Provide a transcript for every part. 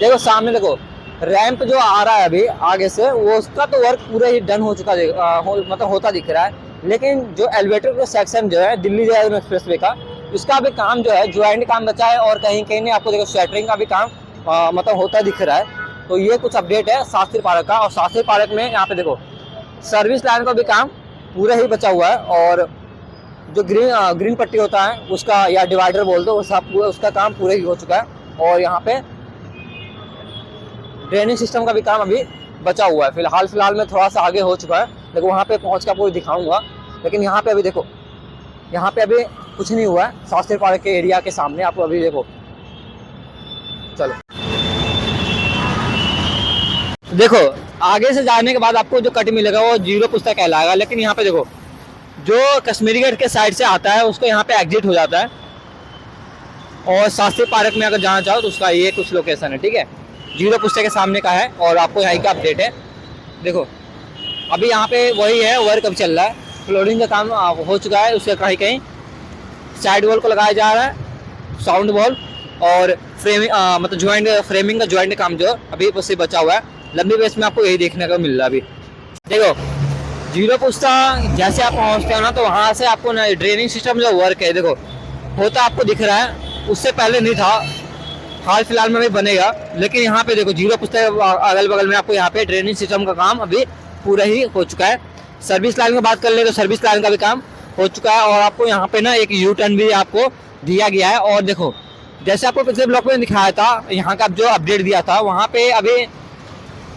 देखो सामने देखो, रैंप जो आ रहा है अभी आगे से, वो उसका तो वर्क पूरा ही डन हो चुका मतलब होता दिख रहा है। लेकिन जो एलिवेटर का सेक्शन जो है दिल्ली देहरादून एक्सप्रेसवे का, उसका भी काम जो है ज्वाइंट काम बचा है, और कहीं कहीं ने आपको देखो शटरिंग का भी काम मतलब होता दिख रहा है। तो ये कुछ अपडेट है शास्त्री पार्क का। और शास्त्री पार्क में यहाँ पे देखो सर्विस लाइन का भी काम पूरा ही बचा हुआ है, और जो ग्रीन पट्टी होता है उसका, या डिवाइडर बोल दो, उसका काम पूरा ही हो चुका है। और यहाँ पे ड्रेनेज सिस्टम का भी काम अभी बचा हुआ है। फिलहाल में थोड़ा सा आगे हो चुका है, लेकिन वहाँ पे पहुँच कर आपको दिखाऊंगा। लेकिन यहाँ पे अभी देखो, यहाँ पे अभी कुछ नहीं हुआ है शास्त्री पार्क के एरिया के सामने। आपको अभी देखो, चलो देखो, आगे से जाने के बाद आपको जो कट मिलेगा वो 0 पुस्तक कहलाएगा। लेकिन यहाँ पे देखो, जो कश्मीरी गेट के साइड से आता है उसको यहाँ पे एग्जिट हो जाता है, और शास्त्री पार्क में अगर जाना चाहो तो उसका ये कुछ लोकेशन है, ठीक है। 0 पुस्तक के सामने का है, और आपको यहाँ का अपडेट है। देखो अभी यहाँ पे वही है, वर्क अभी चल रहा है, फ्लोरिंग का काम हो चुका है। उसके कहीं कहीं साइड वॉल को लगाया जा रहा है, साउंड वॉल, और फ्रेमिंग मतलब ज्वाइंट फ्रेमिंग का ज्वाइंट काम जो अभी उससे बचा हुआ है। लंबी बेस में आपको यही देखने को मिल रहा है अभी। देखो 0 पुस्ता जैसे आप पहुँचते हो ना, तो वहाँ से आपको ना ड्रेनिंग सिस्टम जो वर्क है देखो होता आपको दिख रहा है, उससे पहले नहीं था, हाल फिलहाल में भी बनेगा। लेकिन यहाँ पे देखो 0 पुस्तक अगल बगल में आपको यहाँ पे ड्रेनेज सिस्टम का काम अभी पूरा ही हो चुका है। सर्विस लाइन की बात कर ले तो सर्विस लाइन का भी काम हो चुका है, और आपको यहाँ पे ना एक यू टर्न भी आपको दिया गया है। और देखो जैसे आपको पिछले ब्लॉक में दिखाया था, यहाँ का जो अपडेट दिया था, वहाँ पे अभी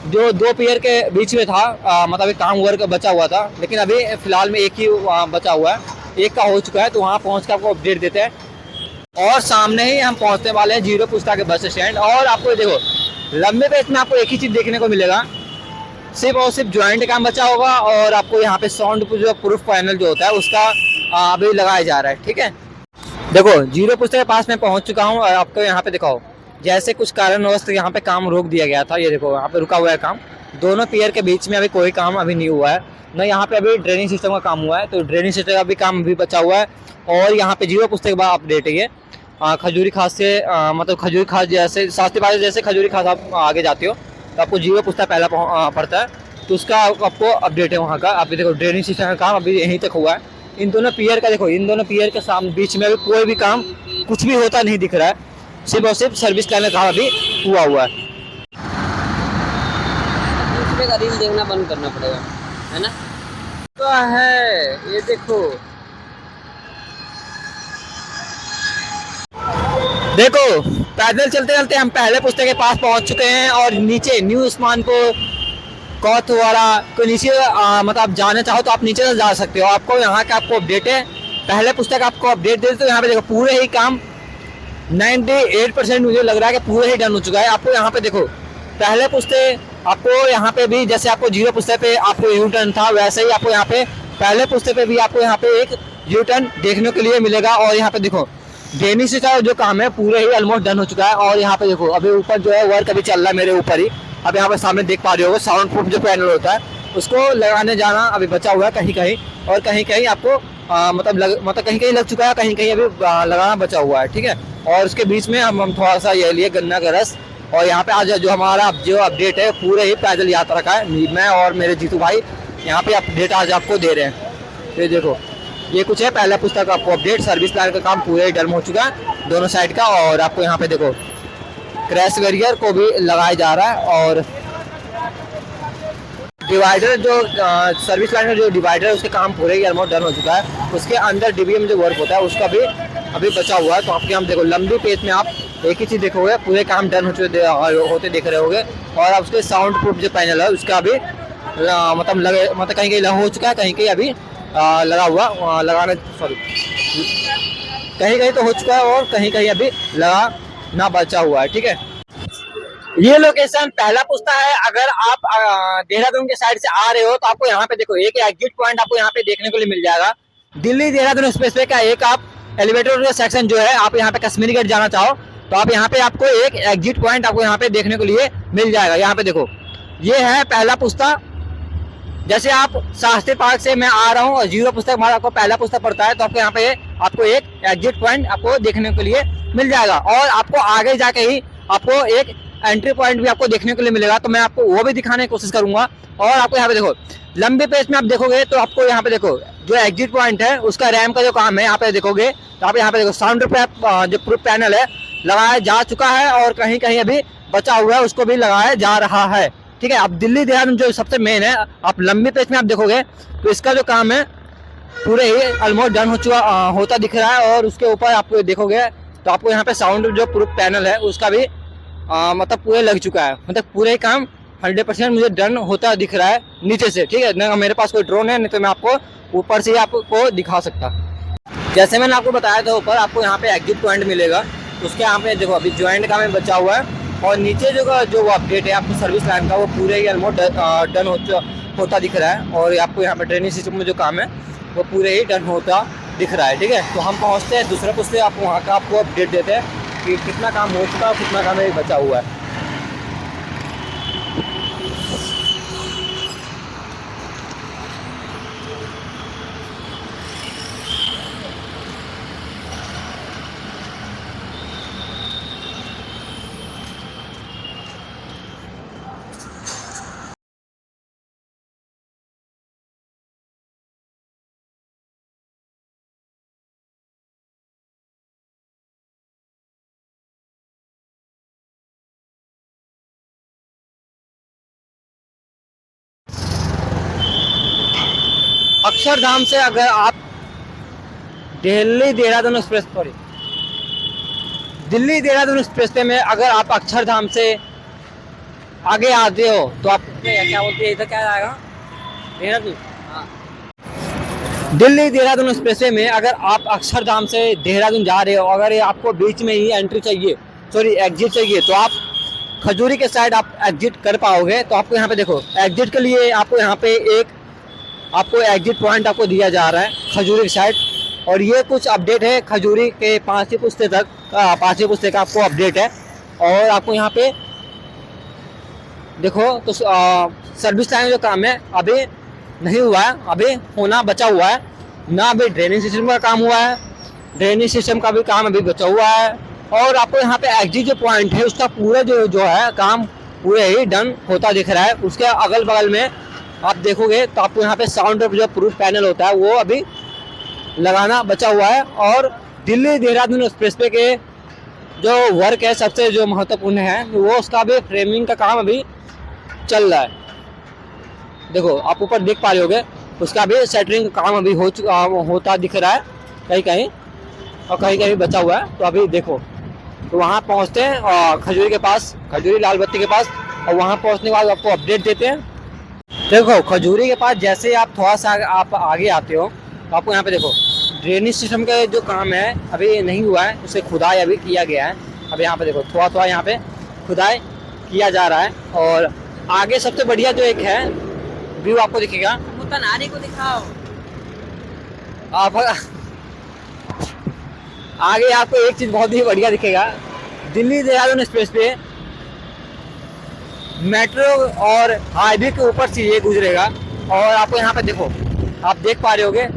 जो 2 पियर के बीच में था मतलब एक काम वर्क बचा हुआ था। लेकिन अभी फिलहाल में एक ही बचा हुआ है, एक का हो चुका है। तो वहाँ पहुँच के आपको अपडेट देते हैं, और सामने ही हम पहुंचने वाले हैं 0 पुस्ता के बस स्टैंड। और आपको देखो लंबे पेज में आपको एक ही चीज देखने को मिलेगा, सिर्फ और सिर्फ ज्वाइंट काम बचा होगा, और आपको यहाँ पे साउंड जो प्रूफ पैनल जो होता है उसका अभी लगाया जा रहा है, ठीक है। देखो 0 पुस्ता के पास मैं पहुंच चुका हूँ, और आपको यहाँ पे दिखाओ, जैसे कुछ कारणवश यहाँ पे काम रोक दिया गया था। ये देखो यहाँ पे रुका हुआ है काम, दोनों पियर के बीच में अभी कोई काम अभी नहीं हुआ है ना। यहाँ पे अभी ड्रेनिंग सिस्टम का काम हुआ है, तो ड्रेनिंग सिस्टम का भी काम अभी बचा हुआ है। और यहाँ पे 0 पुस्तक के बाद अपडेट है ये खजूरी खास से मतलब खजूरी खास जैसे शास्त्री पार्क जैसे खजूरी खास आप आगे जाते हो तो आपको 0 पुस्तक पहला पड़ता है, तो उसका आपको अपडेट है वहाँ का। अभी देखो ड्रेनिंग सिस्टम का काम अभी यहीं तक हुआ है। इन दोनों पियर का देखो, इन दोनों पियर के सामने बीच में अभी कोई भी काम कुछ भी होता नहीं दिख रहा है, सिर्फ और सिर्फ सर्विस लाइन का काम अभी हुआ है। दूसरे का रील देखना बंद करना पड़ेगा, है ना। तो है ये देखो, देखो पैदल चलते चलते हम पहले पुस्तक के पास पहुंच चुके हैं, और नीचे न्यू उस्मानपुर कोतवाड़ा को नीचे मतलब आप जाना चाहो तो आप नीचे से जा सकते हो। आपको यहाँ का आपको अपडेट है, पहले पुस्तक आपको अपडेट दे देते। यहाँ पे देखो पूरे ही काम 98% मुझे लग रहा है कि पूरे ही डन हो चुका है। आपको यहाँ पे देखो पहले पुस्तक आपको यहाँ पे भी, जैसे आपको 0 पुस्तक पे आपको यू टर्न था, वैसे ही आपको यहाँ पे पहले पुस्तक पे भी आपको यहाँ पे एक यू टर्न देखने के लिए मिलेगा। और यहाँ पे देखो ड्रेनिंग से जो काम है पूरे ही ऑलमोस्ट डन हो चुका है। और यहाँ पे देखो अभी ऊपर जो है वर्क अभी चल रहा है मेरे ऊपर ही। अब यहाँ पे सामने देख पा रहे हो साउंड प्रूफ जो पैनल होता है उसको लगाने जाना अभी बचा हुआ है कहीं कहीं, और कहीं कहीं आपको मतलब कहीं कहीं लग चुका है, कहीं कहीं अभी लगाना बचा हुआ है, ठीक है। और उसके बीच में हम थोड़ा सा ये लिए गन्ना का रस। और यहाँ पे आज जो हमारा जो अपडेट है पूरे ही पैदल यात्रा का है, मैं और मेरे जीतू भाई यहाँ पे अपडेट आज आपको दे रहे हैं। ये देखो ये कुछ है पहला पुस्तक आपको अपडेट। सर्विस लाइन का काम पूरे ही डन हो चुका है दोनों साइड का। और आपको यहाँ पे देखो क्रैश बैरियर को भी लगाया जा रहा है, और डिवाइडर जो सर्विस लाइन का जो डिवाइडर है उसके काम पूरे ही ऑलमोस्ट डन हो चुका है। उसके अंदर डीबीएम जो वर्क होता है उसका भी अभी बचा हुआ है। तो आपके हम देखो लंबी पेज में आप एक ही चीज़ देखोगे, पूरे काम डन होते देख रहे होगे। और आप उसके साउंड प्रूफ जो पैनल है उसका भी मतलब कहीं कहीं हो चुका है, कहीं कहीं अभी लगा हुआ लगाना सॉरी कहीं कहीं तो हो चुका है, और कहीं कहीं अभी लगाना बचा हुआ है, ठीक है। ये लोकेशन पहला पुस्ता है। अगर आप देहरादून के साइड से आ रहे हो तो आपको यहाँ पे देखो एक एग्जिट पॉइंट आपको यहाँ पे देखने को मिल जाएगा। दिल्ली देहरादून एक्सप्रेसवे का एक आप एलिवेटर का सेक्शन जो है, आप यहाँ पे कश्मीरी गेट जाना चाहो तो आप यहाँ पे आपको एक एग्जिट पॉइंट आपको यहाँ पे देखने को लिए मिल जाएगा। यहाँ पे देखो ये है पहला पुस्ता। जैसे आप शास्त्री पार्क से मैं आ रहा हूँ और 0 पुस्तक हमारा आपको पहला पुस्तक पड़ता है, तो आपको यहाँ पे आपको एक एग्जिट पॉइंट आपको देखने के लिए मिल जाएगा। और आपको आगे जाके ही आपको एक एंट्री पॉइंट भी आपको देखने के लिए मिलेगा, तो मैं आपको वो भी दिखाने की कोशिश करूंगा। और आपको यहाँ पे देखो लंबे पेज में आप देखोगे तो आपको यहाँ पे देखो जो एग्जिट पॉइंट है उसका रैम का जो काम है यहाँ पे देखोगे, तो आप यहाँ पे देखो साउंड जो प्रूफ पैनल है लगाया जा चुका है, और कहीं कहीं अभी बचा हुआ है उसको भी लगाया जा रहा है। ठीक है, अब दिल्ली देहरादून जो सबसे मेन है, आप लंबी पेज में आप देखोगे तो इसका जो काम है पूरे ही ऑलमोस्ट डन होता दिख रहा है। और उसके ऊपर आप देखोगे तो आपको यहाँ पे साउंड जो प्रूफ पैनल है उसका भी मतलब पूरे लग चुका है, मतलब पूरे ही काम 100% मुझे डन होता दिख रहा है नीचे से। ठीक है, ना मेरे पास कोई ड्रोन है, नहीं तो मैं आपको ऊपर से ही आपको दिखा सकता। जैसे मैंने आपको बताया था ऊपर आपको यहाँ पे एग्जिट पॉइंट मिलेगा, उसके यहाँ पे देखो अभी ज्वाइंट का में बचा हुआ है, और नीचे जो अपडेट है आपको सर्विस लाइन का वो पूरे ही ऑलमोस्ट डन होता दिख रहा है। और आपको यहाँ पे ड्रेनेज सिस्टम में जो काम है वो पूरे ही डन होता दिख रहा है। ठीक है, तो हम पहुँचते हैं दूसरे पुल से, आप वहाँ का आपको अपडेट देते हैं कि कितना काम हो चुका है, कितना काम बचा हुआ है। अक्षरधाम से अगर आप दिल्ली देहरादून एक्सप्रेस पे में अगर आप अक्षरधाम से आगे आते हो तो आप क्या बोलते हैं, इधर क्या आएगा देहरादून, दिल्ली देहरादून एक्सप्रेस में अगर आप अक्षरधाम से देहरादून जा रहे हो, अगर आपको बीच में ही एंट्री चाहिए, सॉरी एग्जिट चाहिए, तो आप खजूरी के साइड आप एग्जिट कर पाओगे। तो आपको यहाँ पे देखो एग्जिट के लिए आपको यहाँ पे एक आपको एग्जिट पॉइंट आपको दिया जा रहा है खजूरी की साइड, और ये कुछ अपडेट है खजूरी के 5वीं पुस्ते तक, 5वीं पुस्ते का आपको अपडेट है। और आपको यहाँ पे देखो तो सर्विस लाइन जो काम है अभी नहीं हुआ है, अभी होना बचा हुआ है ना, अभी ड्रेनेज सिस्टम का काम हुआ है, ड्रेनेज सिस्टम का भी काम अभी बचा हुआ है। और आपको यहाँ पे एग्जिट जो पॉइंट है उसका पूरा जो है काम पूरे ही डन होता दिख रहा है। उसके अगल बगल में आप देखोगे तो आपको यहाँ पे साउंड जो प्रूफ पैनल होता है वो अभी लगाना बचा हुआ है। और दिल्ली देहरादून एक्सप्रेसवे के जो वर्क है सबसे जो महत्वपूर्ण है वो उसका भी फ्रेमिंग का काम अभी चल रहा है। देखो आप ऊपर देख पा रहे होगे उसका भी सेटरिंग का काम अभी होता दिख रहा है कहीं कहीं, और कहीं कहीं बचा हुआ है। तो अभी देखो तो वहाँ पहुँचते हैं खजूरी के पास, खजूरी लाल बत्ती के पास, और वहाँ पहुँचने के बाद आपको अपडेट देते हैं। देखो खजूरी के पास जैसे ही आप थोड़ा सा आप आगे आते हो तो आपको यहाँ पे देखो ड्रेनेज सिस्टम का जो काम है अभी नहीं हुआ है, उसे खुदाई अभी किया गया है। अभी यहाँ पे देखो थोड़ा यहाँ पे खुदाई किया जा रहा है। और आगे सबसे बढ़िया जो एक है व्यू आपको दिखेगा, नानी को दिखाओ आप आगे आपको एक चीज बहुत ही बढ़िया दिखेगा, दिल्ली देहरादून एक्सप्रेस पे मेट्रो और हाईवे के ऊपर से ये गुजरेगा। और आपको यहाँ पे देखो आप देख पा रहे होगे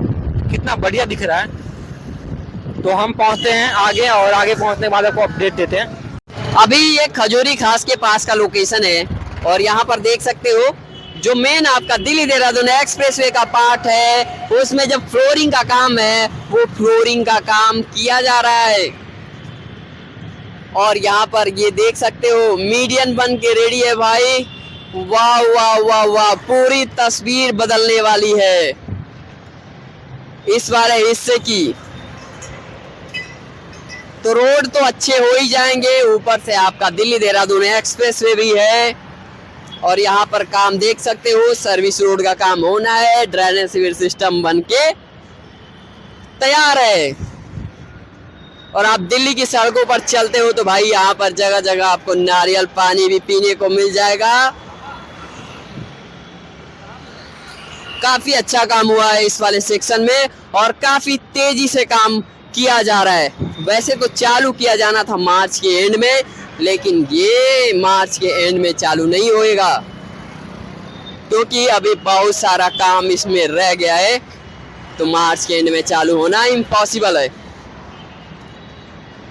कितना बढ़िया दिख रहा है। तो हम पहुँचते हैं आगे, और आगे पहुँचने के बाद आपको अपडेट देते हैं। अभी ये खजूरी खास के पास का लोकेशन है, और यहाँ पर देख सकते हो जो मेन आपका दिल्ली देहरादून एक्सप्रेसवे का पार्ट है उसमें जब फ्लोरिंग का काम है वो फ्लोरिंग का काम किया जा रहा है। और यहाँ पर ये देख सकते हो मीडियन बन के रेडी है भाई, वाह वाह वाह वाह, पूरी तस्वीर बदलने वाली है इस वाले हिस्से की। तो रोड तो अच्छे हो ही जाएंगे, ऊपर से आपका दिल्ली देहरादून एक्सप्रेसवे भी है। और यहाँ पर काम देख सकते हो सर्विस रोड का काम होना है, ड्रेनेज सीवर सिस्टम बनके तैयार है। और आप दिल्ली की सड़कों पर चलते हो तो भाई यहाँ पर जगह जगह आपको नारियल पानी भी पीने को मिल जाएगा। काफी अच्छा काम हुआ है इस वाले सेक्शन में, और काफी तेजी से काम किया जा रहा है। वैसे तो चालू किया जाना था मार्च के एंड में, लेकिन ये मार्च के एंड में चालू नहीं होएगा क्योंकि अभी बहुत सारा काम इसमें रह गया है, तो मार्च के एंड में चालू होना इम्पॉसिबल है।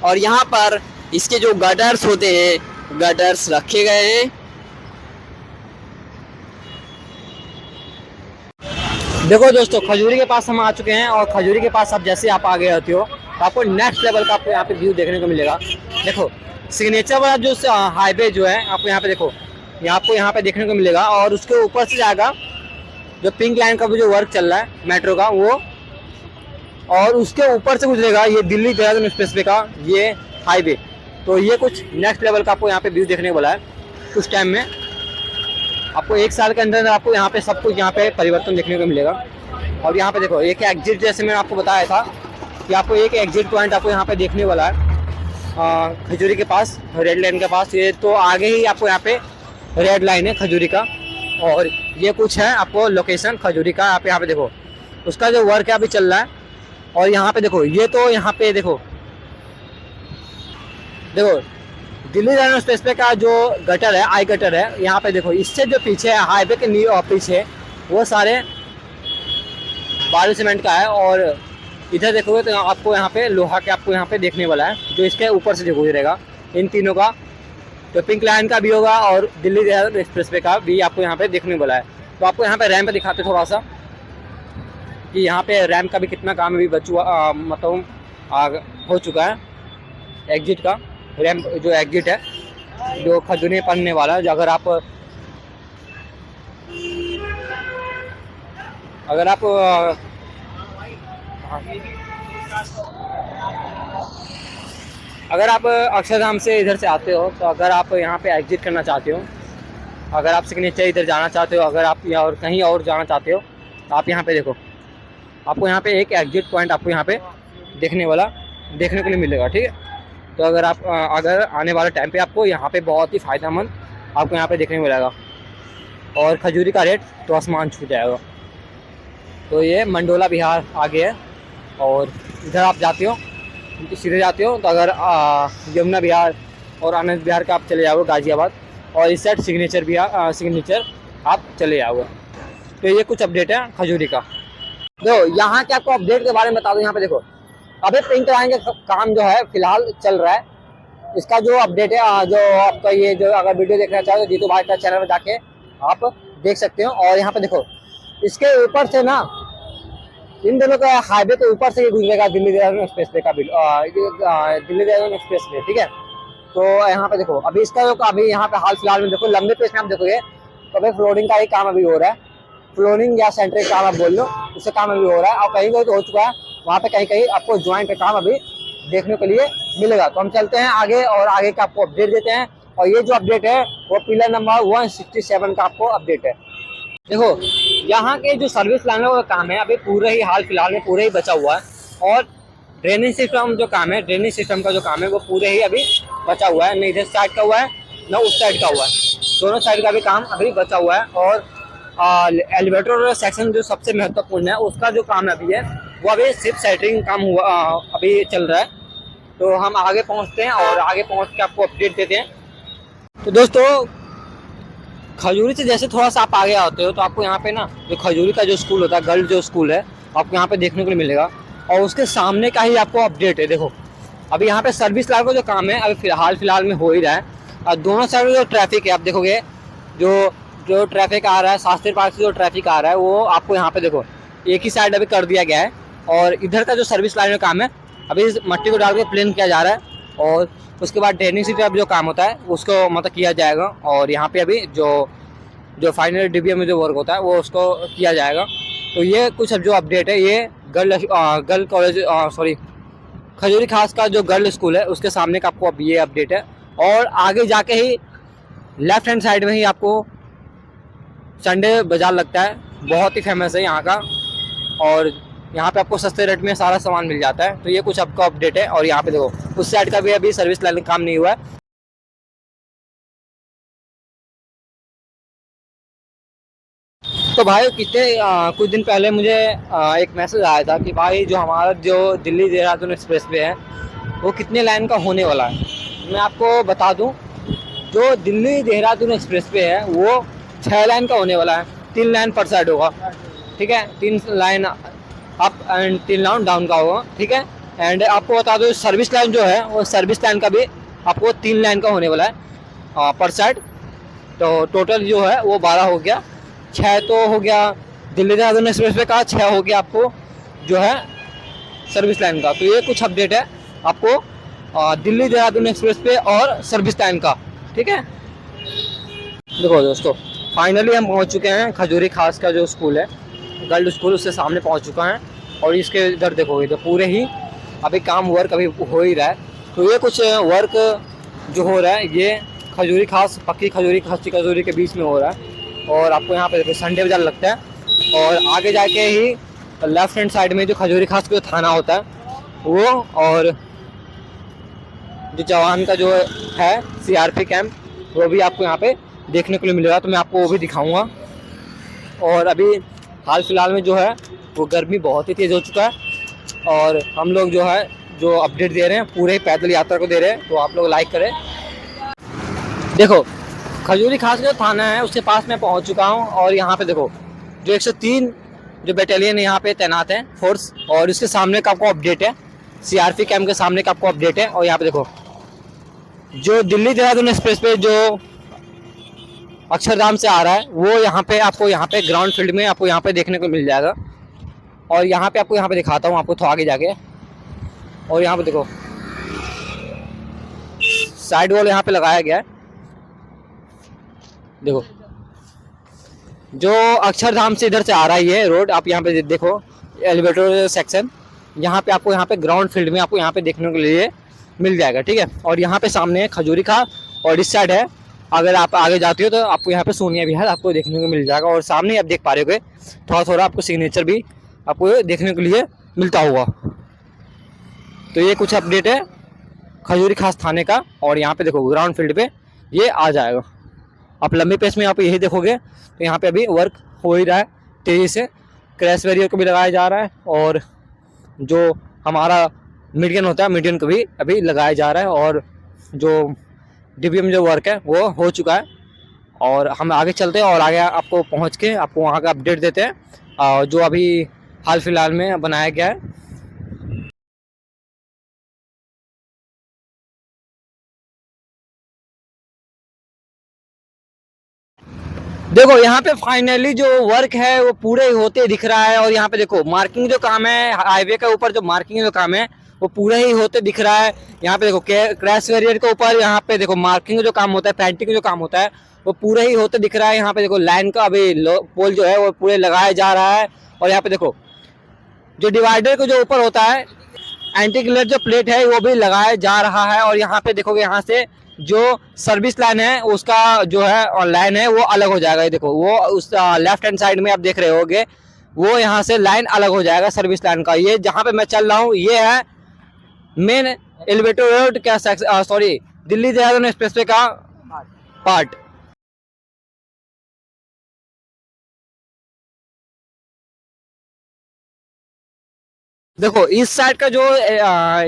और यहाँ पर इसके जो गटर्स होते हैं गटर्स रखे गए हैं। देखो दोस्तों, खजूरी के पास हम आ चुके हैं और खजूरी के पास आप जैसे आप आगे होते हो तो आपको नेक्स्ट लेवल का आपको यहाँ पे व्यू देखने को मिलेगा। देखो सिग्नेचर वाला जो हाईवे जो है आपको यहाँ पे देखो, ये आपको यहाँ पे देखने को मिलेगा और उसके ऊपर से जाएगा जो पिंक लाइन का जो वर्क चल रहा है मेट्रो का वो, और उसके ऊपर से गुजरेगा ये दिल्ली देहरादून एक्सप्रेसवे का ये हाईवे। तो ये कुछ नेक्स्ट लेवल का आपको यहाँ पे व्यू देखने को मिला है। कुछ टाइम में आपको 1 साल के अंदर आपको यहाँ पे सब कुछ यहाँ पे परिवर्तन देखने को मिलेगा। और यहाँ पे देखो एक एग्जिट, जैसे मैंने आपको बताया था कि आपको एक एग्जिट पॉइंट आपको यहाँ पे देखने वाला है खजूरी के पास, रेड लाइन के पास। ये तो आगे ही आपको यहाँ पे रेड लाइन है खजूरी का, और ये कुछ है आपको लोकेशन खजूरी का। आप यहाँ पे देखो उसका जो वर्क है अभी चल रहा है। और यहाँ पे देखो ये तो यहाँ पे देखो दिल्ली देहरादून एक्सप्रेसवे का जो गटर है, आई गटर है, यहाँ पे देखो इससे जो पीछे है हाईवे के पीछे वो सारे बालू सीमेंट का है। और इधर देखोगे तो आपको यहाँ पे लोहा के आपको यहाँ पे देखने वाला है जो इसके ऊपर से जो गुजरेगा। इन तीनों का तो पिंक लाइन का भी होगा और दिल्ली देहरादून एक्सप्रेसवे का भी आपको यहाँ पे देखने वाला है। तो आपको यहाँ पे रैम्प दिखाते थोड़ा सा कि यहाँ पे रैम्प का भी कितना काम अभी मतलब हो चुका है। एग्जिट का रैम्प जो एग्जिट है जो खजूरी पड़ने वाला है, जो अगर आप अक्षरधाम से इधर से आते हो तो अगर आप यहाँ पे एग्जिट करना चाहते हो, अगर आप सिग्नेचर इधर जाना चाहते हो, अगर आप या और कहीं और जाना चाहते हो तो आप यहाँ पे देखो, आपको यहाँ पे एक एग्जिट पॉइंट आपको यहाँ पे देखने को लिए मिलेगा। ठीक है, तो अगर आने वाले टाइम पे आपको यहाँ पे बहुत ही फ़ायदेमंद आपको यहाँ पे देखने को मिलेगा। और खजूरी का रेट तो आसमान छू जाएगा। तो ये मंडोला बिहार आगे है, और इधर आप जाते हो सीधे जाते हो तो अगर यमुना बिहार और आनंद बिहार का आप चले जाओगे गाज़ियाबाद, और इस साइड सिग्नेचर आप चले जाओगे। तो ये कुछ अपडेट है खजूरी का। देखो यहाँ के आपको अपडेट के बारे में बता दूँ। यहाँ पे देखो अभी पिंक लाइन का काम जो है फिलहाल चल रहा है। इसका जो अपडेट है जो आपका ये जो अगर वीडियो देखना चाहो तो जीतू भाई का चैनल में जाके आप देख सकते हो। और यहाँ पे देखो इसके ऊपर से ना इन दोनों का हाईवे के ऊपर से गुजरेगा दिल्ली देहरादून एक्सप्रेसवे का दिल्ली देहरादून एक्सप्रेसवे। ठीक है, तो यहाँ पे देखो अभी इसका जो अभी यहाँ पे हाल फिलहाल में देखो लंबे पेज में आप देखोगे तो अभी फ्लोरिंग का ही काम अभी हो रहा है। फ्लोरिंग या सेंट्रिक काम आप बोल लो, उससे काम अभी हो रहा है। और कहीं कहीं तो हो चुका है, वहाँ पे कहीं कहीं आपको ज्वाइंट का काम अभी देखने के लिए मिलेगा। तो हम चलते हैं आगे और आगे का आपको अपडेट देते हैं। और ये जो अपडेट है वो पिलर नंबर 167 का आपको अपडेट है। देखो यहाँ के जो सर्विस लाइन का काम है अभी पूरे ही हाल फिलहाल में पूरे ही बचा हुआ है। और ड्रेनेज सिस्टम जो काम है, ड्रेनेज सिस्टम का जो काम है वो पूरे ही अभी बचा हुआ है। न इधर साइड का हुआ है न उस साइड का हुआ है, दोनों साइड का भी काम अभी बचा हुआ है। और एलिवेटर सेक्शन जो सबसे महत्वपूर्ण है उसका जो काम अभी है वो अभी सिर्फ सेटरिंग काम हुआ अभी चल रहा है। तो हम आगे पहुंचते हैं और आगे पहुंच के आपको अपडेट देते हैं। तो दोस्तों खजूरी से जैसे थोड़ा सा आप आगे आते हो तो आपको यहाँ पे ना जो खजूरी का जो स्कूल होता है, गर्ल जो स्कूल है, आपको यहाँ पे देखने को मिलेगा। और उसके सामने का ही आपको अपडेट है। देखो अभी यहाँ पे सर्विस लाइन का जो काम है अभी फिलहाल में हो ही रहा है। और दोनों साइड में जो ट्रैफिक है आप देखोगे जो ट्रैफिक आ रहा है शास्त्री पार्क से जो ट्रैफिक आ रहा है वो आपको यहाँ पे देखो एक ही साइड अभी कर दिया गया है। और इधर का जो सर्विस लाइन का काम है अभी मट्टी को डाल के प्लेन किया जा रहा है। और उसके बाद ड्रेनिंग सिटी जो काम होता है उसको मतलब किया जाएगा। और यहाँ पे अभी जो फाइनल डीबीएम में जो वर्क होता है वो उसको किया जाएगा। तो ये कुछ अब जो अपडेट है ये गर्ल कॉलेज खजूरी खास का जो गर्ल स्कूल है उसके सामने का आपको अब ये अपडेट है। और आगे जाके ही लेफ्ट हैंड साइड में ही आपको संडे बाज़ार लगता है, बहुत ही फेमस है यहाँ का। और यहाँ पे आपको सस्ते रेट में सारा सामान मिल जाता है। तो ये कुछ आपका अपडेट है। और यहाँ पे देखो उस साइड का भी अभी सर्विस लाइन काम नहीं हुआ है। तो भाई कुछ दिन पहले मुझे एक मैसेज आया था कि भाई जो हमारा जो दिल्ली देहरादून एक्सप्रेसवे है वो कितने लाइन का होने वाला है। मैं आपको बता दूं जो दिल्ली देहरादून एक्सप्रेसवे है वो 6 लाइन का होने वाला है। 3 लाइन पर साइड होगा। ठीक है, 3 line up and 3 line down का होगा। ठीक है, एंड आपको बता दो सर्विस लाइन जो है वो सर्विस लाइन का भी आपको 3 लाइन का होने वाला है। पर साइड। तो टोटल जो है वो 12 हो गया। 6 तो हो गया दिल्ली देहरादून एक्सप्रेस वे का, 6 हो गया आपको जो है सर्विस लाइन का। तो ये कुछ अपडेट है आपको दिल्ली देहरादून एक्सप्रेस पे और सर्विस लाइन का, ठीक है। देखो दोस्तों, फाइनली हम पहुंच चुके हैं खजूरी खास का जो स्कूल है, गर्ल स्कूल, उससे सामने पहुंच चुका है। और इसके इधर देखोगे तो पूरे ही अभी काम वर्क अभी हो ही रहा है। तो ये कुछ वर्क जो हो रहा है ये खजूरी खास, पक्की खजूरी, खस्ती खजूरी के बीच में हो रहा है। और आपको यहाँ पे देखो संडे बाजार लगता है। और आगे जाके ही लेफ्ट हैंड साइड में जो खजूरी खास का जो थाना होता है वो, और जो जवान का जो है CRP कैंप, वो भी आपको यहाँ पे देखने को मिलेगा। तो मैं आपको वो भी दिखाऊंगा। और अभी हाल फिलहाल में जो है वो गर्मी बहुत ही तेज़ हो चुका है। और हम लोग जो है जो अपडेट दे रहे हैं पूरे पैदल यात्रा को दे रहे हैं। तो आप लोग लाइक करें। देखो खजूरी खास जो थाना है उसके पास मैं पहुंच चुका हूं। और यहाँ पे देखो जो 103 जो बटालियन यहाँ पे तैनात है फोर्स, और इसके सामने का आपको अपडेट है, CRP कैंप के सामने का आपको अपडेट है। और यहाँ पे देखो जो दिल्ली देहरादून एक्सप्रेस पे जो अक्षरधाम से आ रहा है वो यहाँ पे आपको यहाँ पे ग्राउंड फील्ड में आपको यहाँ पे देखने को मिल जाएगा। और यहाँ पे आपको यहाँ पे दिखाता हूँ आपको तो आगे जाके। और यहाँ पे देखो साइड वॉल यहाँ पे लगाया गया है। देखो जो अक्षरधाम से इधर से आ रहा है ये रोड, आप यहाँ पे देखो एलिवेटर सेक्शन, यहाँ पे आपको यहाँ पे ग्राउंड फील्ड में आपको यहाँ पे देखने के लिए मिल जाएगा, ठीक है। और यहाँ पे सामने खजूरी खास और इस साइड है, अगर आप आगे जाते हो तो आपको यहाँ पे सोनिया विहार आपको देखने को मिल जाएगा। और सामने आप देख पा रहे हो थोड़ा थोड़ा आपको सिग्नेचर भी आपको देखने के लिए मिलता होगा। तो ये कुछ अपडेट है खजूरी खास थाने का। और यहाँ पे देखो ग्राउंड फील्ड पे ये आ जाएगा। आप लंबे पेज में यहाँ पे यही देखोगे तो यहाँ पे अभी वर्क हो ही रहा है तेज़ी से। क्रैश बैरियर को भी लगाया जा रहा है और जो हमारा मीडियन होता है मीडियन को भी अभी लगाया जा रहा है। और जो DBM जो वर्क है वो हो चुका है। और हम आगे चलते हैं और आगे आपको पहुंच के आपको वहाँ का अपडेट देते हैं जो अभी हाल फिलहाल में बनाया गया है। देखो यहाँ पे फाइनली जो वर्क है वो पूरे होते दिख रहा है। और यहाँ पे देखो मार्किंग जो काम है हाईवे के ऊपर, जो मार्किंग जो काम है वो पूरे ही होते दिख रहा है। यहाँ पे देखो क्रैश बैरियर के ऊपर यहाँ पे देखो मार्किंग जो काम होता है, पेंटिंग जो काम होता है वो पूरे ही होते दिख रहा है। यहाँ पे देखो लाइन का अभी पोल जो है वो पूरे लगाया जा रहा है। और यहाँ पे देखो जो डिवाइडर को जो ऊपर होता है एंटी ग्लेयर जो प्लेट है वो भी लगाया जा रहा है। और यहाँ पे देखोगे यहाँ से जो सर्विस लाइन है उसका जो है और लाइन है वो अलग हो जाएगा। ये देखो वो उस लेफ्ट हैंड साइड में आप देख रहे होगे वो यहाँ से लाइन अलग हो जाएगा सर्विस लाइन का। ये जहाँ पे मैं चल रहा हूँ ये है मेन एलिवेटर रोड क्या सॉरी दिल्ली देहरादून एक्सप्रेसवे का पार्ट। देखो इस साइड का जो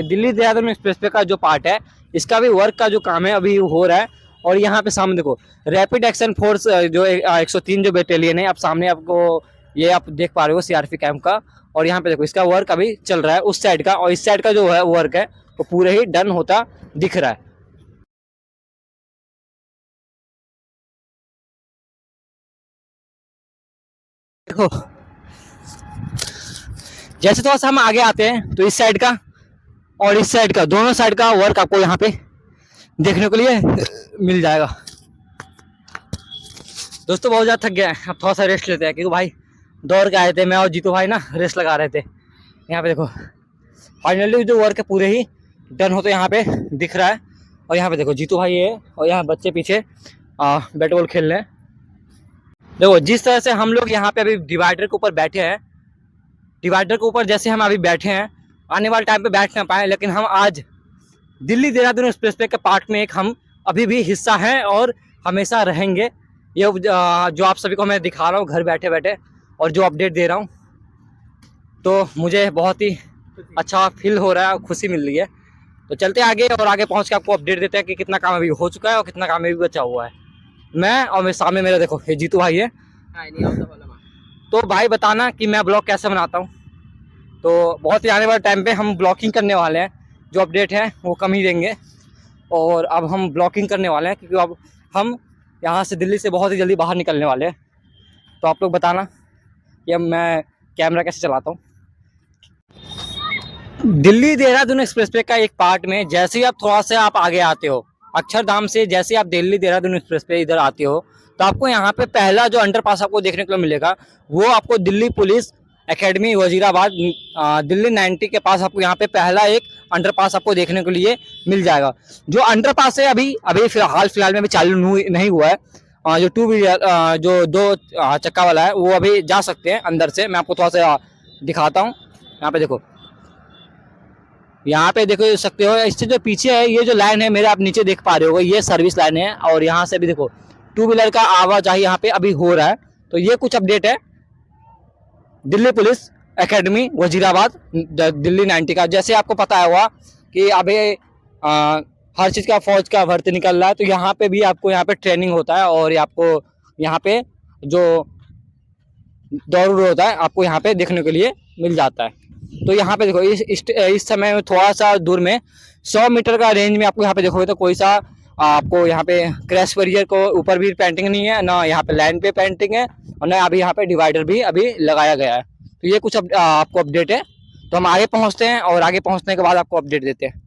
दिल्ली देहरादून एक्सप्रेसवे का जो पार्ट है इसका भी वर्क का जो काम है अभी हो रहा है। और यहाँ पे सामने देखो रैपिड एक्शन फोर्स जो 103 जो बटालियन है, आप सामने आपको ये आप देख पा रहे हो CRP कैंप का। और यहाँ पे देखो इसका वर्क अभी चल रहा है उस साइड का। और इस साइड का जो है वर्क है वो पूरे ही डन होता दिख रहा है। देखो जैसे थोड़ा सा हम आगे आते हैं तो इस साइड का और इस साइड का दोनों साइड का वर्क आपको यहाँ पे देखने के लिए मिल जाएगा। दोस्तों बहुत ज़्यादा थक गया है, अब थोड़ा सा रेस्ट लेते हैं क्योंकि भाई दौड़ के आए थे मैं और जीतू भाई ना रेस्ट लगा रहे थे। यहाँ पे देखो फाइनली जो वर्क है पूरे ही डन होते यहाँ पे दिख रहा है। और यहाँ पे देखो जीतू भाई है और यहाँ बच्चे पीछे बैट बॉल खेल रहे हैं। देखो जिस तरह से हम लोग यहाँ पे अभी डिवाइडर के ऊपर बैठे हैं, डिवाइडर के ऊपर जैसे हम अभी बैठे हैं आने वाले टाइम पे बैठ ना पाए, लेकिन हम आज दिल्ली देहरादून एक्सप्रेसवे के पार्ट में एक हम अभी भी हिस्सा हैं और हमेशा रहेंगे। ये जो आप सभी को मैं दिखा रहा हूँ घर बैठे बैठे और जो अपडेट दे रहा हूँ तो मुझे बहुत ही अच्छा फील हो रहा है, खुशी मिल रही है। तो चलते आगे और आगे पहुँच के आपको अपडेट देते हैं कि कितना काम अभी हो चुका है और कितना काम अभी बचा हुआ है। मैं और मेरे सामने मेरा देखो ये जीतू भाई है। तो भाई बताना कि मैं ब्लॉग कैसे बनाता हूँ। तो बहुत ही आने वाले टाइम पे हम ब्लॉगिंग करने वाले हैं, जो अपडेट है वो कम ही देंगे। और अब हम ब्लॉगिंग करने वाले हैं क्योंकि अब हम यहाँ से दिल्ली से बहुत ही जल्दी बाहर निकलने वाले हैं। तो आप लोग बताना कि अब मैं कैमरा कैसे चलाता हूँ। दिल्ली देहरादून एक्सप्रेसवे का एक पार्ट में जैसे ही आप थोड़ा सा आप आगे आते हो, अक्षरधाम से जैसे ही आप दिल्ली देहरादून एक्सप्रेसवे इधर आते हो, तो आपको यहाँ पे पहला जो अंडरपास आपको देखने को मिलेगा वो आपको दिल्ली पुलिस एकेडमी वजीराबाद दिल्ली 90 के पास आपको यहाँ पे पहला एक अंडरपास आपको देखने के लिए मिल जाएगा। जो अंडरपास है अभी फिलहाल में अभी चालू नहीं हुआ है। जो टू व्हीलर जो 2 चक्का वाला है वो अभी जा सकते हैं अंदर से। मैं आपको थोड़ा सा दिखाता हूँ। यहाँ पे देखो, यहाँ पे देखो सकते हो। इससे जो पीछे है ये जो लाइन है मेरे, आप नीचे देख पा रहे हो, ये सर्विस लाइन है। और यहाँ से भी देखो टू व्हीलर का आवाजाही यहाँ पे अभी हो रहा है। तो ये कुछ अपडेट है दिल्ली पुलिस एकेडमी वजीराबाद दिल्ली 90 का। जैसे आपको पता हुआ कि अभी हर चीज़ का फौज का भर्ती निकल रहा है, तो यहाँ पे भी आपको यहाँ पे ट्रेनिंग होता है और आपको यहाँ पे जो दौड़ होता है आपको यहाँ पे देखने के लिए मिल जाता है। तो यहाँ पे देखो इस समय में थोड़ा सा दूर में 100 मीटर का रेंज में आपको यहाँ पे देखोगे तो कोई सा आपको यहाँ पे क्रैश बैरियर को ऊपर भी पेंटिंग नहीं है, ना यहाँ पे लाइन पे पेंटिंग है, और ना अभी यहाँ पे डिवाइडर भी अभी लगाया गया है। तो ये कुछ आपको अपडेट है। तो हम आगे पहुँचते हैं और आगे पहुँचने के बाद आपको अपडेट देते हैं।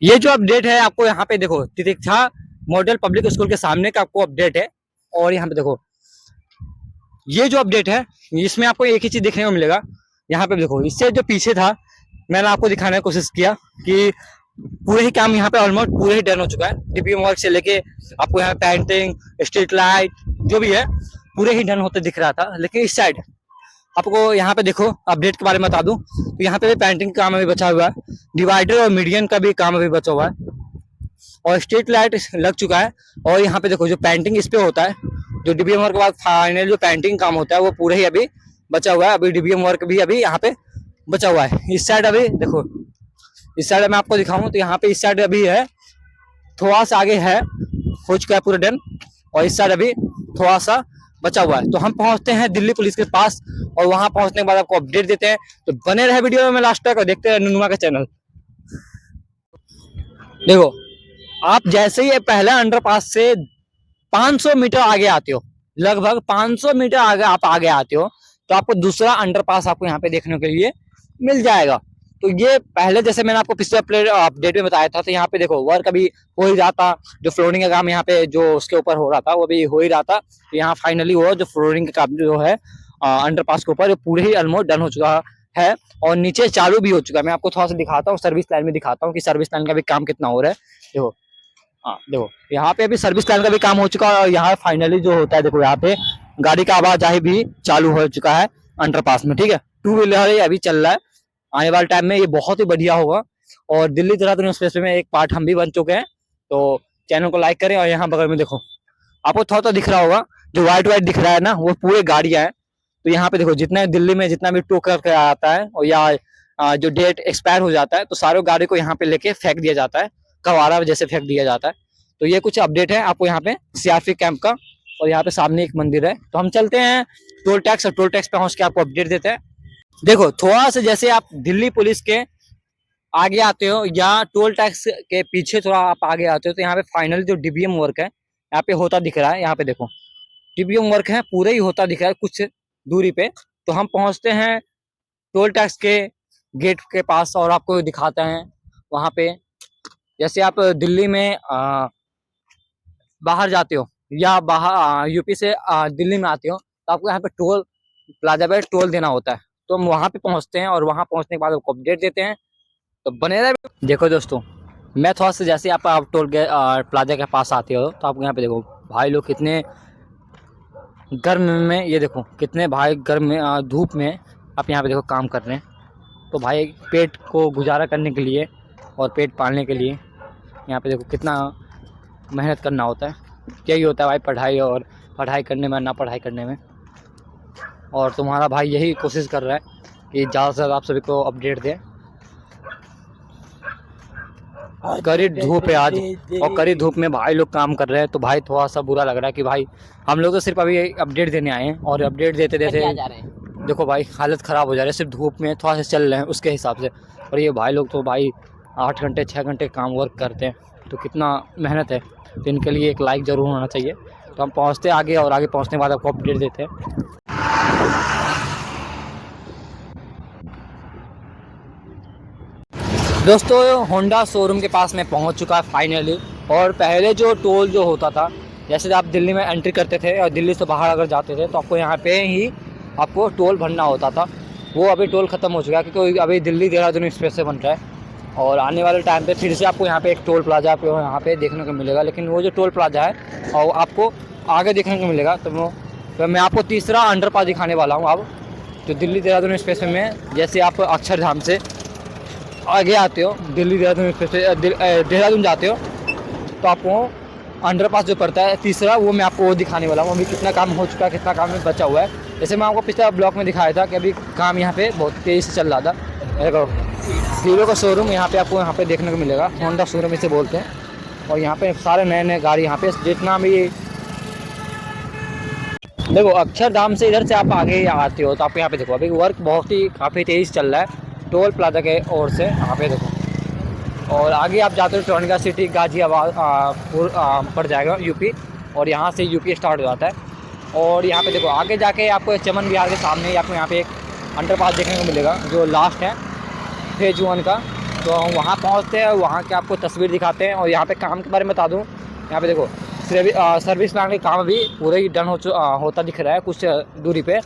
ये जो अपडेट है आपको यहाँ पे देखो तितिक्षा मॉडल पब्लिक स्कूल के सामने का आपको अपडेट है। और यहाँ पे देखो ये जो अपडेट है इसमें आपको एक ही चीज देखने को मिलेगा। यहाँ पे देखो इससे जो पीछे था मैंने आपको दिखाने की कोशिश किया कि पूरे ही काम यहाँ पे ऑलमोस्ट पूरे ही डन हो चुका है। डीपीएम वर्क से लेके आपको यहाँ पेंटिंग, स्ट्रीट लाइट जो भी है पूरे ही डन होते दिख रहा था। लेकिन इस साइड आपको यहाँ पे देखो अपडेट के बारे में बता दूं तो यहाँ पे भी पेंटिंग का काम अभी बचा हुआ है, डिवाइडर और मीडियन का भी काम अभी बचा हुआ है, और स्ट्रीट लाइट लग चुका है। और यहाँ पे देखो जो पेंटिंग इस पे होता है, जो डीबीएम वर्क के बाद फाइनल जो पेंटिंग काम होता है वो पूरे ही अभी बचा हुआ है। अभी डीबीएम वर्क भी अभी यहाँ पे बचा हुआ है। इस साइड अभी देखो, इस साइड मैं आपको दिखाऊं तो यहाँ पे इस साइड अभी है, थोड़ा सा आगे है, हो चुका है पूरा डन, और इस साइड अभी थोड़ा सा बचा हुआ है। तो हम पहुंचते हैं दिल्ली पुलिस के पास और वहां पहुंचने के बाद आपको अपडेट देते हैं। तो बने रहे वीडियो में लास्ट तक और देखते हैं नुनुमा का चैनल। देखो आप जैसे ही पहला अंडरपास से 500 मीटर आगे आते हो, लगभग 500 मीटर आगे आप आगे आते हो तो आपको दूसरा अंडरपास आपको यहाँ पे देखने के लिए मिल जाएगा। तो ये पहले जैसे मैंने आपको पिछले अपडेट में बताया था, तो यहाँ पे देखो वर्क अभी हो ही रहा था। जो फ्लोरिंग का काम यहाँ पे जो उसके ऊपर हो रहा था वो भी हो ही रहा था। तो यहाँ फाइनली वो जो फ्लोरिंग का काम जो है अंडरपास के ऊपर पूरे ही ऑलमोस्ट डन हो चुका है और नीचे चालू भी हो चुका है। मैं आपको थोड़ा सा दिखाता हूँ, सर्विस लाइन में दिखाता हूँ कि सर्विस लाइन का भी काम कितना हो रहा है। देखो देखो यहाँ पे अभी सर्विस लाइन का भी काम हो चुका है और यहाँ फाइनली जो होता है देखो यहाँ पे गाड़ी का आवाजाही भी चालू हो चुका है अंडरपास में। ठीक है, टू व्हीलर अभी चल रहा है, आने वाले टाइम में ये बहुत ही बढ़िया होगा। और दिल्ली देहरादून एक्सप्रेसवे में एक पार्ट हम भी बन चुके हैं। तो चैनल को लाइक करें। और यहाँ बगल में देखो आपको थोड़ा तो दिख रहा होगा, जो व्हाइट दिख रहा है ना वो पूरे गाड़ियां हैं। तो यहाँ पे देखो जितना दिल्ली में जितना भी टो करके आता है और या जो डेट एक्सपायर हो जाता है तो सारे गाड़ी को यहाँ पे लेके फेंक दिया जाता है, कवारा जैसे फेंक दिया जाता है। तो ये कुछ अपडेट है आपको यहाँ पे सीआरपी कैंप का। और यहाँ पे सामने एक मंदिर है। तो हम चलते हैं टोल टैक्स, और टोल टैक्स पे पहुंच के आपको अपडेट देते हैं। देखो थोड़ा सा जैसे आप दिल्ली पुलिस के आगे आते हो या टोल टैक्स के पीछे थोड़ा आप आगे आते हो तो यहाँ पे फाइनल जो डीबीएम वर्क है यहाँ पे होता दिख रहा है। यहाँ पे देखो डीबीएम वर्क है पूरा ही होता दिख रहा है कुछ दूरी पे। तो हम पहुंचते हैं टोल टैक्स के गेट के पास और आपको दिखाते हैं वहां पे। जैसे आप दिल्ली में बाहर जाते हो या बाहर यूपी से दिल्ली में आते हो तो आपको यहाँ पे टोल प्लाजा पे टोल देना होता है। तो हम वहाँ पे पहुँचते हैं और वहाँ पहुँचने के बाद आपको अपडेट देते हैं। तो बने रहे। देखो दोस्तों मैं थोड़ा सा जैसे आप टोल के प्लाजा के पास आते हो तो आपको यहाँ पे देखो भाई लोग कितने गर्म में, ये देखो कितने भाई गर्म में धूप में आप यहाँ पे देखो काम कर रहे हैं। तो भाई पेट को गुजारा करने के लिए और पेट पालने के लिए यहाँ पे देखो कितना मेहनत करना होता है। यही होता है भाई पढ़ाई, और पढ़ाई करने में ना पढ़ाई करने में। और तुम्हारा भाई यही कोशिश कर रहा है कि ज़्यादा से ज़्यादा आप सभी को अपडेट दें। कड़ी धूप है आज और कड़ी धूप में भाई लोग काम कर रहे हैं। तो भाई थोड़ा सा बुरा लग रहा है कि भाई हम लोग तो सिर्फ अभी अपडेट देने आए हैं और अपडेट देते देते देखो भाई हालत ख़राब हो जा रही है, सिर्फ धूप में थोड़ा सा चल रहे हैं उसके हिसाब से। और ये भाई लोग तो भाई 8 घंटे 6 घंटे काम वर्क करते हैं, तो कितना मेहनत है। तो इनके लिए एक लाइक ज़रूर होना चाहिए। तो हम पहुँचते आगे, और आगे पहुँचने के बाद आपको अपडेट देते हैं। दोस्तों होंडा शोरूम के पास मैं पहुंच चुका है फाइनली। और पहले जो टोल जो होता था, जैसे आप दिल्ली में एंट्री करते थे और दिल्ली से बाहर अगर जाते थे तो आपको यहाँ पे ही आपको टोल भरना होता था, वो अभी टोल ख़त्म हो चुका है क्योंकि अभी दिल्ली देहरादून एक्सप्रेस से बन रहा है। और आने वाले टाइम पे फिर से आपको यहाँ पे एक टोल प्लाजा आपको यहाँ पे देखने को मिलेगा, लेकिन वो जो टोल प्लाजा है और आपको आगे देखने को मिलेगा। तो मैं आपको तीसरा अंडरपास दिखाने वाला हूँ अब, तो दिल्ली देहरादून एक्सप्रेस में जैसे आप अक्षरधाम से आगे आते हो, दिल्ली देहरादून एक्सप्रेस से देहरादून जाते हो, तो आपको अंडरपास जो पड़ता है तीसरा, वो मैं आपको वो दिखाने वाला हूँ। अभी कितना काम हो चुका है, कितना काम में बचा हुआ है। जैसे मैं आपको पिछले ब्लॉग में दिखाया था कि अभी काम यहाँ पे बहुत तेज़ी से चल रहा था। देखो हीरो का शोरूम यहाँ पे आपको यहाँ पे देखने को मिलेगा, होंडा शोरूम इसे बोलते हैं। और यहाँ पे सारे नए नए गाड़ी यहाँ पे जितना भी, देखो अक्षरधाम से इधर से आप आगे आते हो तो आप यहाँ पे देखो अभी वर्क बहुत ही काफ़ी तेज़ी से चल रहा है टोल प्लाजा के ओर से, यहाँ पे देखो। और आगे आप जाते हो टोरंगा सिटी गाजियाबाद पड़ जाएगा यूपी, और यहाँ से यूपी स्टार्ट हो जाता है। और यहाँ पे देखो आगे जाके आपको चमन विहार के सामने आपको यहाँ पे एक अंडरपास देखने को मिलेगा जो लास्ट है फेज 1 का। तो हम वहाँ पहुँचते हैं, वहाँ के आपको तस्वीर दिखाते हैं। और यहाँ पे काम के बारे में बता दूँ, यहाँ पे देखो सर्विस प्लान का काम भी पूरा ही डन होता दिख रहा है कुछ दूरी पे।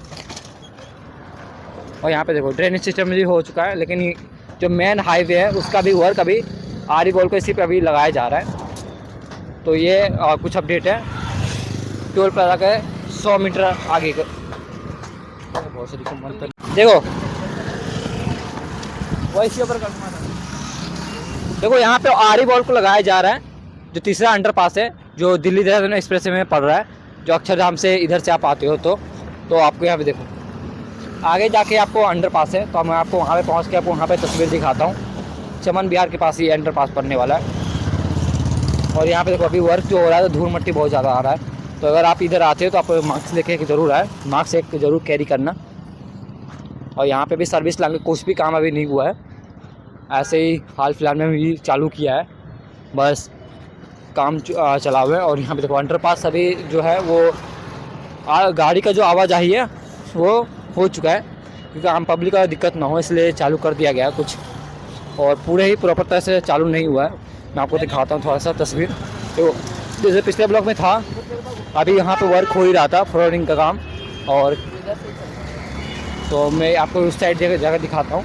और यहाँ पे देखो ड्रेनेज सिस्टम भी हो चुका है, लेकिन जो मेन हाईवे है उसका भी वर्क अभी आरी बॉल को इसी पे अभी लगाया जा रहा है। तो ये कुछ अपडेट है टोल प्लाजा के 100 मीटर आगे का। बहुत सारी देखो वैसे ऊपर देखो यहाँ पे आरी बॉल को लगाया जा रहा है, जो तीसरा अंडरपास है जो दिल्ली देहरादून एक्सप्रेस में पड़ रहा है, जो अक्षरधाम से इधर से आप आते हो तो आपको यहाँ पे देखो आगे जाके आपको अंडरपास है। तो मैं आपको वहाँ पे पहुँच के आपको वहाँ पे तस्वीर दिखाता हूँ। चमन विहार के पास ही अंडरपास पड़ने वाला है। और यहाँ पे देखो अभी वर्क जो हो रहा है तो धूल मिट्टी बहुत ज़्यादा आ रहा है, तो अगर आप इधर आते हो तो आप मास्क लेके ज़रूर आए, मास्क एक ज़रूर कैरी करना। और यहाँ पे भी सर्विस लाइन में कुछ भी काम अभी नहीं हुआ है, ऐसे ही हाल फिलहाल में भी चालू किया है, बस काम चला हुआ है। और यहाँ पे देखो अंडरपास अभी जो है वो गाड़ी का जो आवाजाही है वो हो चुका है, क्योंकि आम पब्लिक का दिक्कत ना हो इसलिए चालू कर दिया गया है कुछ, और पूरे ही प्रॉपर तरह से चालू नहीं हुआ है। मैं आपको दिखाता हूँ थोड़ा सा तस्वीर। तो जैसे पिछले ब्लॉक में था, अभी यहाँ पे वर्क हो ही रहा था फ्लोरिंग का काम, और तो मैं आपको उस साइड जगह दिखाता हूँ।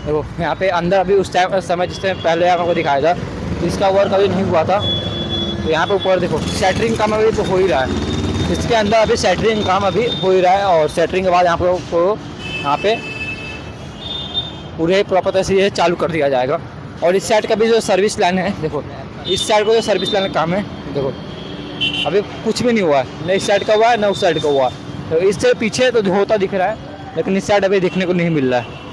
देखो यहाँ पे अंदर अभी उस टाइम समय जिस टाइम पहले आपको दिखाया था इसका वर्क अभी नहीं हुआ था। तो यहाँ पे ऊपर देखो सेटरिंग काम अभी तो हो ही रहा है, इसके अंदर अभी सेटरिंग काम अभी हो ही रहा है। और सेटरिंग के बाद यहाँ पे पूरे प्रॉपर तरह से ये चालू कर दिया जाएगा। और इस साइड का भी जो सर्विस लाइन है, देखो इस साइड को जो सर्विस लाइन का काम है, देखो अभी कुछ भी नहीं हुआ है, न इस साइड का हुआ है न उस साइड का हुआ है। तो इससे पीछे तो होता दिख रहा है, लेकिन इस साइड अभी दिखने को नहीं मिल रहा है।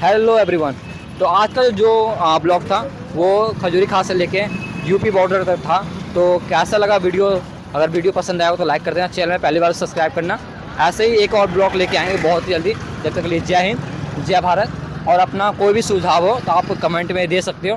हेलो एवरीवन, तो आज का जो ब्लॉग था वो खजूरी खास से लेके यूपी बॉर्डर तक था। तो कैसा लगा वीडियो? अगर वीडियो पसंद आया हो तो लाइक कर देना, चैनल में पहली बार सब्सक्राइब करना। ऐसे ही एक और ब्लॉग लेके आएंगे बहुत ही जल्दी। जब तक के लिए जय हिंद, जय भारत। और अपना कोई भी सुझाव हो तो आप कमेंट में दे सकते हो।